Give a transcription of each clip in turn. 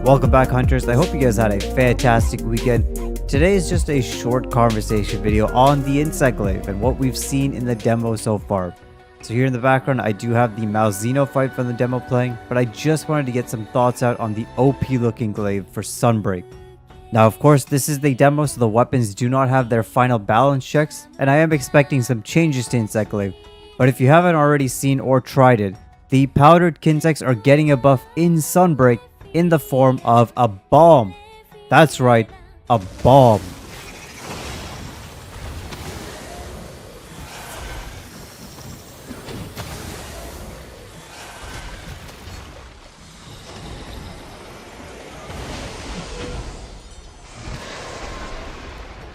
Welcome back, hunters. I hope you guys had a fantastic weekend. Today is just a short conversation video on the Insect Glaive and what we've seen in the demo so far. So here in the background, I do have the Malzeno fight from the demo playing, but I just wanted to get some thoughts out on the OP looking glaive for Sunbreak. Now, of course, this is the demo, so the weapons do not have their final balance checks, and I am expecting some changes to Insect Glaive. But if you haven't already seen or tried it, the powdered Kinsects are getting a buff in Sunbreak in the form of a bomb. That's right, a bomb.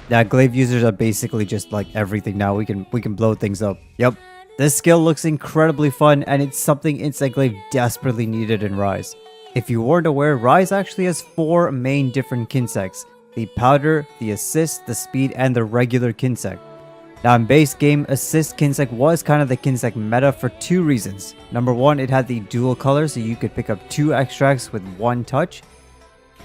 Yeah, glaive users are basically just like everything now. We can blow things up. Yep. This skill looks incredibly fun, and it's something Insect Glaive desperately needed in Rise. If you weren't aware, Rise actually has 4 main different Kinsects: the Powder, the Assist, the Speed, and the regular Kinsect. Now in base game, Assist Kinsect was kind of the Kinsect meta for 2 reasons. Number 1, it had the dual color, so you could pick up 2 extracts with 1 touch.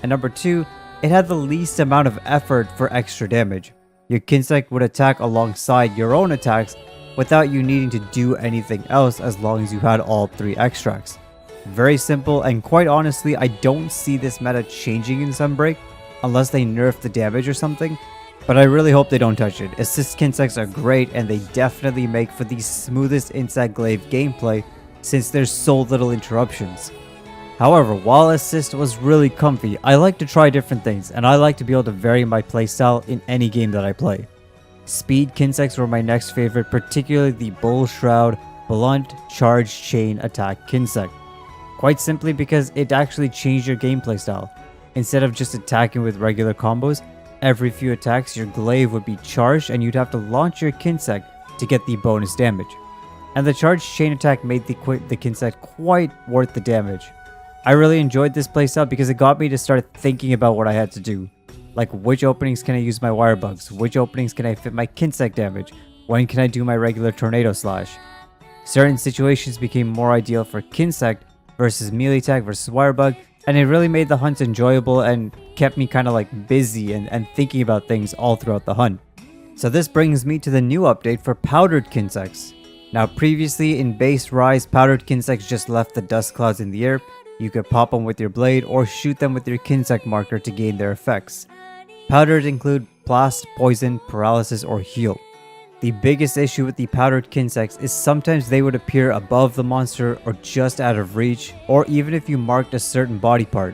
And number 2, it had the least amount of effort for extra damage. Your Kinsect would attack alongside your own attacks without you needing to do anything else as long as you had all 3 extracts. Very simple, and quite honestly, I don't see this meta changing in Sunbreak unless they nerf the damage or something, but I really hope they don't touch it. Assist Kinsects are great, and they definitely make for the smoothest Insect Glaive gameplay since there's so little interruptions. However, while Assist was really comfy, I like to try different things, and I like to be able to vary my playstyle in any game that I play. Speed Kinsects were my next favorite, particularly the Bull Shroud, Blunt, Charge, Chain, Attack Kinsect. Quite simply because it actually changed your gameplay style. Instead of just attacking with regular combos, every few attacks your glaive would be charged and you'd have to launch your Kinsect to get the bonus damage. And the charge chain attack made the Kinsect quite worth the damage. I really enjoyed this playstyle because it got me to start thinking about what I had to do. Like, which openings can I use my wire bugs? Which openings can I fit my Kinsect damage? When can I do my regular tornado slash? Certain situations became more ideal for Kinsect versus melee attack versus wire bug, and it really made the hunts enjoyable and kept me kind of like busy and thinking about things all throughout the hunt. So this brings me to the new update for powdered Kinsects. Now previously in base Rise, powdered Kinsects just left the dust clouds in the air. You could pop them with your blade or shoot them with your Kinsect marker to gain their effects. Powdered include blast, poison, paralysis, or heal. The biggest issue with the powdered Kinsects is sometimes they would appear above the monster or just out of reach, or even if you marked a certain body part.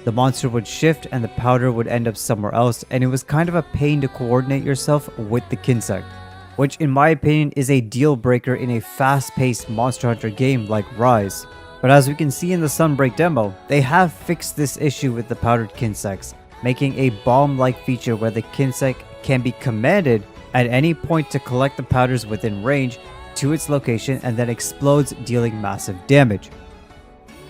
The monster would shift and the powder would end up somewhere else, and it was kind of a pain to coordinate yourself with the Kinsect, which in my opinion is a deal breaker in a fast-paced Monster Hunter game like Rise. But as we can see in the Sunbreak demo, they have fixed this issue with the powdered Kinsects, making a bomb-like feature where the Kinsect can be commanded at any point to collect the powders within range to its location and then explodes, dealing massive damage.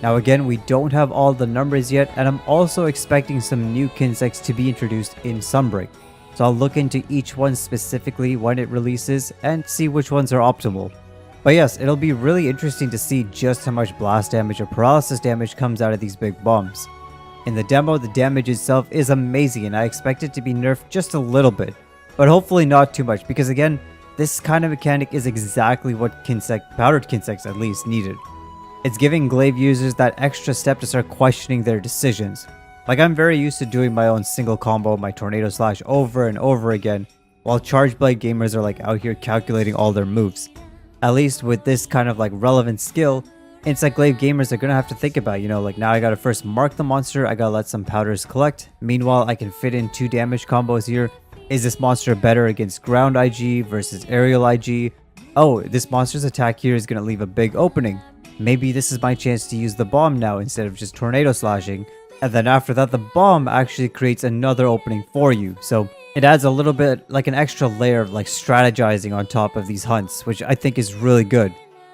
Now again, we don't have all the numbers yet, and I'm also expecting some new Kinsects to be introduced in Sunbreak. So I'll look into each one specifically when it releases and see which ones are optimal. But yes, it'll be really interesting to see just how much blast damage or paralysis damage comes out of these big bombs. In the demo, the damage itself is amazing, and I expect it to be nerfed just a little bit, but hopefully not too much, because again, this kind of mechanic is exactly what powdered Kinsects at least needed. It's giving glaive users that extra step to start questioning their decisions. Like, I'm very used to doing my own single combo, my tornado slash over and over again, while charge blade gamers are like out here calculating all their moves. At least with this kind of like relevant skill, Insect Glaive gamers are gonna have to think about, like, now I gotta first mark the monster, I gotta let some powders collect. Meanwhile, I can fit in 2 damage combos here. Is this monster better against ground IG versus aerial IG? Oh, this monster's attack here is gonna leave a big opening. Maybe this is my chance to use the bomb now instead of just tornado slashing. And then after that, the bomb actually creates another opening for you. So it adds a little bit like an extra layer of like strategizing on top of these hunts, which I think is really good.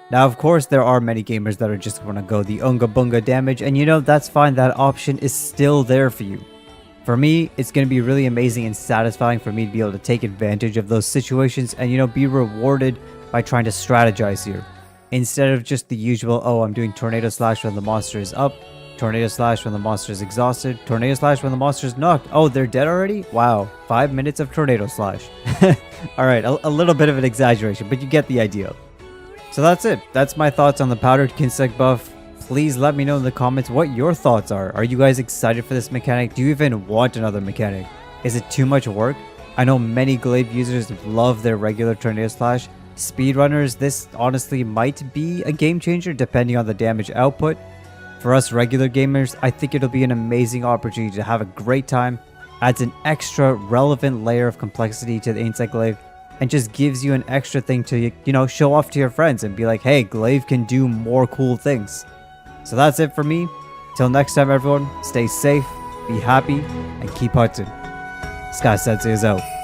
Now, of course, there are many gamers that are just want to go the unga bunga damage, and that's fine. That option is still there for you. For me, it's going to be really amazing and satisfying for me to be able to take advantage of those situations and, be rewarded by trying to strategize here. Instead of just the usual, oh, I'm doing tornado slash when the monster is up, Tornado Slash when the monster is exhausted. Tornado Slash when the monster is knocked. Oh, they're dead already? Wow. 5 minutes of Tornado Slash. Alright, a little bit of an exaggeration, but you get the idea. So that's it. That's my thoughts on the powdered Kinsect buff. Please let me know in the comments what your thoughts are. Are you guys excited for this mechanic? Do you even want another mechanic? Is it too much work? I know many Glaive users love their regular Tornado Slash. Speedrunners, this honestly might be a game changer depending on the damage output. For us regular gamers, I think it'll be an amazing opportunity to have a great time, adds an extra relevant layer of complexity to the Insect Glaive, and just gives you an extra thing to, you know, show off to your friends and be like, hey, Glaive can do more cool things. So that's it for me. Till next time, everyone, stay safe, be happy, and keep hunting. Sky Sensei is out.